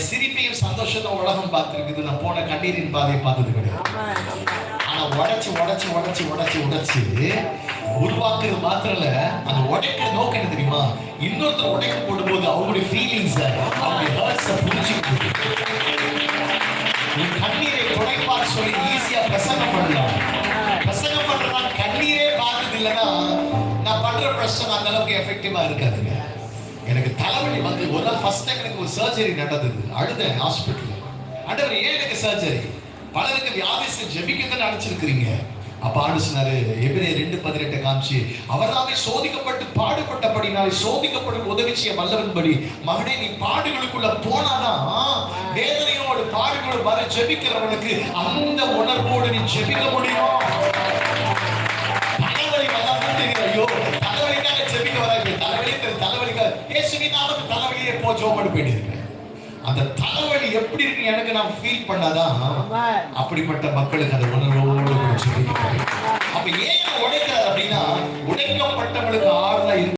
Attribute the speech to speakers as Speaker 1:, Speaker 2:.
Speaker 1: சிரிப்பையும் சந்தோஷத்தை உலகம் பார்த்திருக்குது. நான் போன கண்ணீரின் பாதையை பார்த்தது கிடையாது. ஆனா உடைச்சு உடைச்சு உடைச்சு உடைச்சு உடைச்சு உருவாக்குறது மாத்திரம் இல்ல, அந்த உடைக்கிற நோக்கம் என்ன தெரியுமா? இன்னொருத்தர் உடைக்க போடும்போது அவங்களுடைய ஃபீலிங்ஸ், அவங்களுடைய ஹர்ட்ஸை புரிஞ்சுக்கிட்டு கண்ணீரை துடைப்பான்னு சொல்லி ஈஸியா பிரசங்கம் பண்ணலாம். பிரசங்கம் பண்றதா கண்ணீரே பார்த்தது இல்லைன்னா நான் பண்ற பிரசங்கம் அந்த அளவுக்கு எஃபெக்டிவா இருக்காதுங்க. எனக்கு தலைவலி வந்து ஒரு நாள் ஃபர்ஸ்ட் டைம் எனக்கு ஒரு சர்ஜரி நடந்தது. அழுதேன் ஹாஸ்பிட்டல். ஆண்டவர் ஏன் எனக்கு சர்ஜரி? பலருக்கு வியாதியை ஜெபிக்கத்தான் அனுப்பிச்சிருக்கிறீங்க. அப்ப ஆண்டு சொன்னாரு, எபிரேயர் 2:18 காமிச்சு, அவர்தாமே சோதிக்கப்பட்டு பாடுபட்டபடினாலே சோதிக்கப்படும் உதவி செய்ய வல்லவன்படி மகனே நீ பாடுகளுக்குள்ள போனாதான் வேதனையோடு பாடுகளோடு வர ஜெபிக்கிறவனுக்கு அந்த உணர்வோடு நீ ஜெபிக்க முடியும். தலைவலி வந்தாலும் ஐயோ தலைவலிக்காக ஜெபிக்க வராது. தலைவலிக்காக இயேசுவின் நாமத்தில் தலைவலியே போ ஜெபம் பண்ணிடுங்க. அந்த தலைவலி எப்படி இருக்கு எனக்கு நான் ஃபீல் பண்ணாதான் அப்படிப்பட்ட மக்களுக்கு அந்த உணர்வோடு ஜெபிக்க முடியும். அப்ப ஏன் உடைக்கிறார் அப்படின்னா, உடைக்கப்பட்டவங்களுக்கு ஆறுதலா இருக்கு.